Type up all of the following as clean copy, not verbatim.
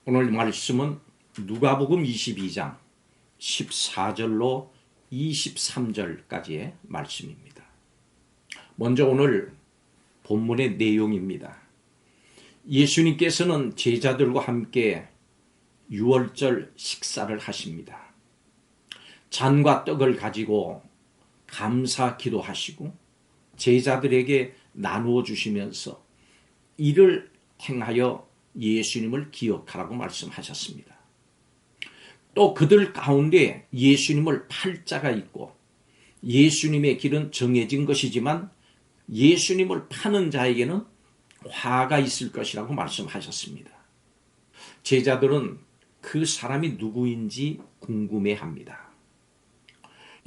오늘 말씀은 누가복음 22장 14절로 23절까지의 말씀입니다. 먼저 오늘 본문의 내용입니다. 예수님께서는 제자들과 함께 유월절 식사를 하십니다. 잔과 떡을 가지고 감사 기도하시고 제자들에게 나누어 주시면서 이를 행하여 예수님을 기억하라고 말씀하셨습니다. 또 그들 가운데 예수님을 팔 자가 있고 예수님의 길은 정해진 것이지만 예수님을 파는 자에게는 화가 있을 것이라고 말씀하셨습니다. 제자들은 그 사람이 누구인지 궁금해합니다.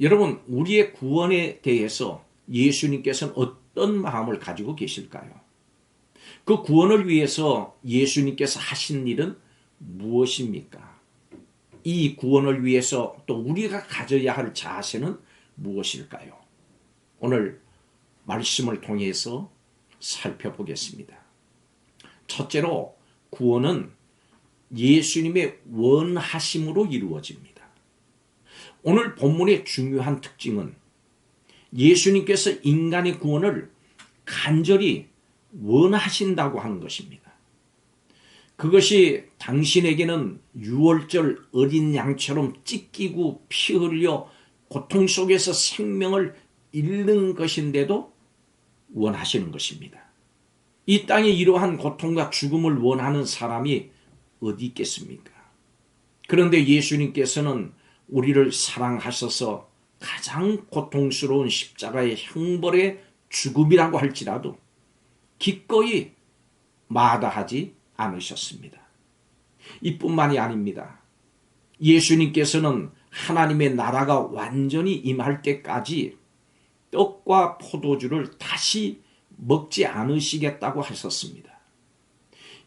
여러분, 우리의 구원에 대해서 예수님께서는 어떤 마음을 가지고 계실까요? 그 구원을 위해서 예수님께서 하신 일은 무엇입니까? 이 구원을 위해서 또 우리가 가져야 할 자세는 무엇일까요? 오늘 말씀을 통해서 살펴보겠습니다. 첫째로 구원은 예수님의 원하심으로 이루어집니다. 오늘 본문의 중요한 특징은 예수님께서 인간의 구원을 간절히 원하신다고 하는 것입니다. 그것이 당신에게는 유월절 어린 양처럼 찢기고 피 흘려 고통 속에서 생명을 잃는 것인데도 원하시는 것입니다. 이 땅에 이러한 고통과 죽음을 원하는 사람이 어디 있겠습니까? 그런데 예수님께서는 우리를 사랑하셔서 가장 고통스러운 십자가의 형벌의 죽음이라고 할지라도 기꺼이 마다하지 않으셨습니다. 이뿐만이 아닙니다. 예수님께서는 하나님의 나라가 완전히 임할 때까지 떡과 포도주를 다시 먹지 않으시겠다고 하셨습니다.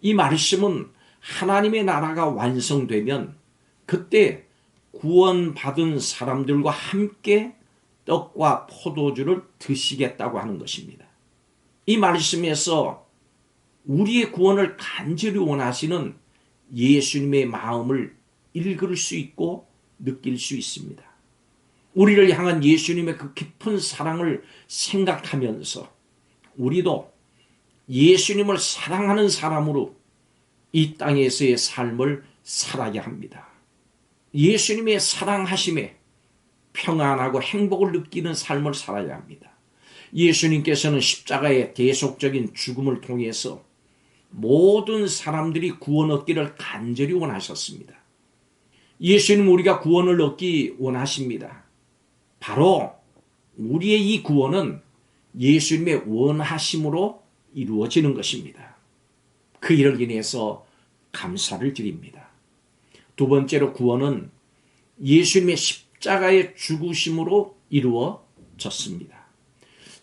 이 말씀은 하나님의 나라가 완성되면 그때 구원받은 사람들과 함께 떡과 포도주를 드시겠다고 하는 것입니다. 이 말씀에서 우리의 구원을 간절히 원하시는 예수님의 마음을 읽을 수 있고 느낄 수 있습니다. 우리를 향한 예수님의 그 깊은 사랑을 생각하면서 우리도 예수님을 사랑하는 사람으로 이 땅에서의 삶을 살아야 합니다. 예수님의 사랑하심에 평안하고 행복을 느끼는 삶을 살아야 합니다. 예수님께서는 십자가의 대속적인 죽음을 통해서 모든 사람들이 구원 얻기를 간절히 원하셨습니다. 예수님은 우리가 구원을 얻기 원하십니다. 바로 우리의 이 구원은 예수님의 원하심으로 이루어지는 것입니다. 그 일을 인해서 감사를 드립니다. 두 번째로 구원은 예수님의 십자가의 죽으심으로 이루어졌습니다.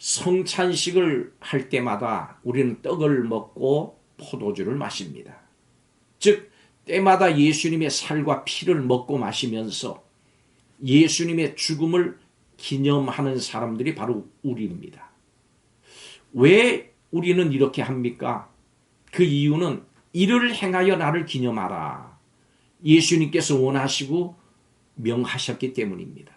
성찬식을 할 때마다 우리는 떡을 먹고 포도주를 마십니다. 즉 때마다 예수님의 살과 피를 먹고 마시면서 예수님의 죽음을 기념하는 사람들이 바로 우리입니다. 왜 우리는 이렇게 합니까? 그 이유는 이를 행하여 나를 기념하라. 예수님께서 원하시고 명하셨기 때문입니다.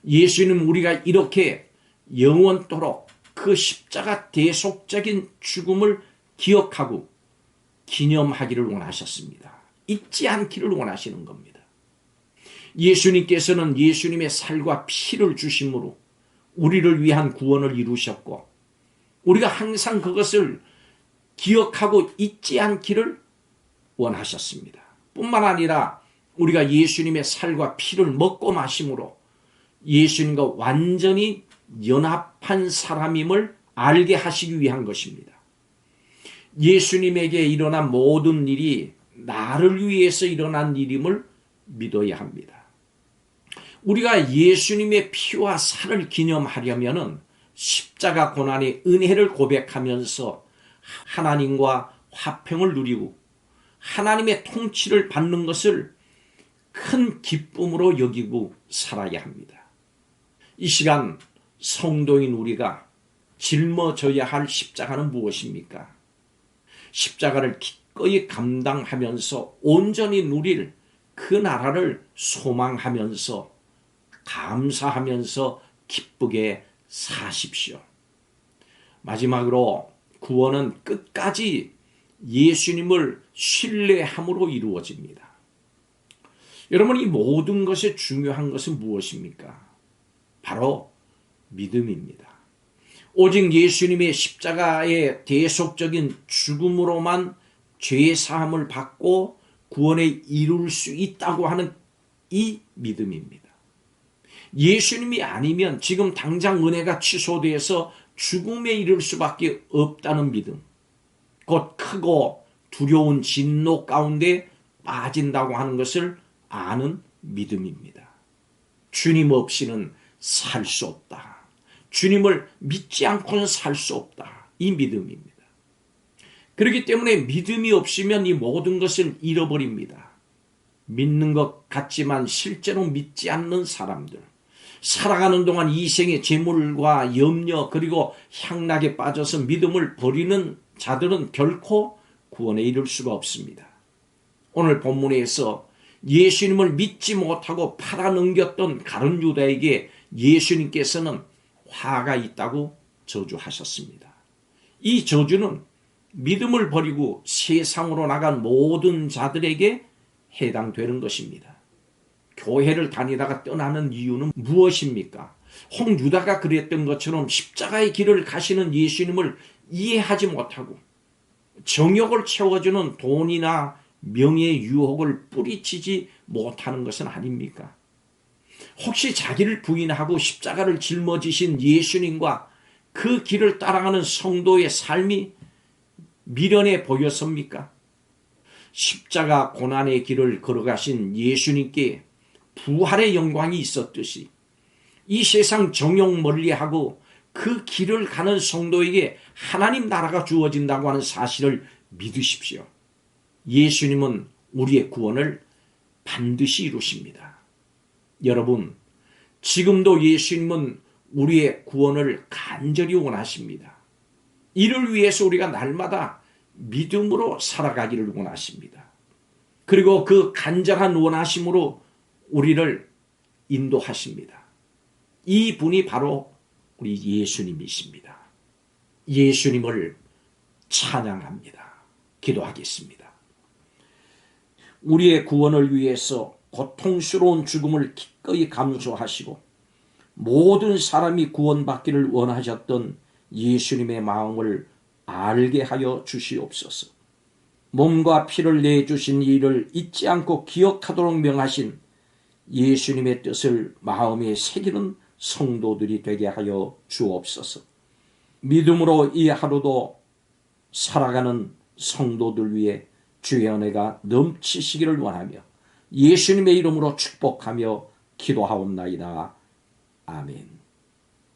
예수님은 우리가 이렇게 영원토록 그 십자가 대속적인 죽음을 기억하고 기념하기를 원하셨습니다. 잊지 않기를 원하시는 겁니다. 예수님께서는 예수님의 살과 피를 주심으로 우리를 위한 구원을 이루셨고 우리가 항상 그것을 기억하고 잊지 않기를 원하셨습니다. 뿐만 아니라 우리가 예수님의 살과 피를 먹고 마심으로 예수님과 완전히 연합한 사람임을 알게 하시기 위한 것입니다. 예수님에게 일어난 모든 일이 나를 위해서 일어난 일임을 믿어야 합니다. 우리가 예수님의 피와 살을 기념하려면 십자가 고난의 은혜를 고백하면서 하나님과 화평을 누리고 하나님의 통치를 받는 것을 큰 기쁨으로 여기고 살아야 합니다. 이 시간 성도인 우리가 짊어져야 할 십자가는 무엇입니까? 십자가를 기꺼이 감당하면서 온전히 누릴 그 나라를 소망하면서 감사하면서 기쁘게 사십시오. 마지막으로 구원은 끝까지 예수님을 신뢰함으로 이루어집니다. 여러분, 이 모든 것에 중요한 것은 무엇입니까? 바로 믿음입니다. 오직 예수님의 십자가의 대속적인 죽음으로만 죄사함을 받고 구원에 이룰 수 있다고 하는 이 믿음입니다. 예수님이 아니면 지금 당장 은혜가 취소되어서 죽음에 이를 수밖에 없다는 믿음, 곧 크고 두려운 진노 가운데 빠진다고 하는 것을 아는 믿음입니다. 주님 없이는 살 수 없다. 주님을 믿지 않고는 살 수 없다. 이 믿음입니다. 그렇기 때문에 믿음이 없으면 이 모든 것을 잃어버립니다. 믿는 것 같지만 실제로 믿지 않는 사람들, 살아가는 동안 이생의 재물과 염려 그리고 향락에 빠져서 믿음을 버리는 자들은 결코 구원에 이를 수가 없습니다. 오늘 본문에서 예수님을 믿지 못하고 팔아넘겼던 가룟 유다에게 예수님께서는 화가 있다고 저주하셨습니다. 이 저주는 믿음을 버리고 세상으로 나간 모든 자들에게 해당되는 것입니다. 교회를 다니다가 떠나는 이유는 무엇입니까? 홍유다가 그랬던 것처럼 십자가의 길을 가시는 예수님을 이해하지 못하고 정욕을 채워주는 돈이나 명예의 유혹을 뿌리치지 못하는 것은 아닙니까? 혹시 자기를 부인하고 십자가를 짊어지신 예수님과 그 길을 따라가는 성도의 삶이 미련해 보였습니까? 십자가 고난의 길을 걸어가신 예수님께 부활의 영광이 있었듯이 이 세상 정욕 멀리하고 그 길을 가는 성도에게 하나님 나라가 주어진다고 하는 사실을 믿으십시오. 예수님은 우리의 구원을 반드시 이루십니다. 여러분, 지금도 예수님은 우리의 구원을 간절히 원하십니다. 이를 위해서 우리가 날마다 믿음으로 살아가기를 원하십니다. 그리고 그 간절한 원하심으로 우리를 인도하십니다. 이 분이 바로 우리 예수님이십니다. 예수님을 찬양합니다. 기도하겠습니다. 우리의 구원을 위해서 고통스러운 죽음을 기꺼이 감수하시고 모든 사람이 구원받기를 원하셨던 예수님의 마음을 알게 하여 주시옵소서. 몸과 피를 내주신 이를 잊지 않고 기억하도록 명하신 예수님의 뜻을 마음에 새기는 성도들이 되게 하여 주옵소서. 믿음으로 이 하루도 살아가는 성도들 위해 주의 은혜가 넘치시기를 원하며 예수님의 이름으로 축복하며 기도하옵나이다. 아멘.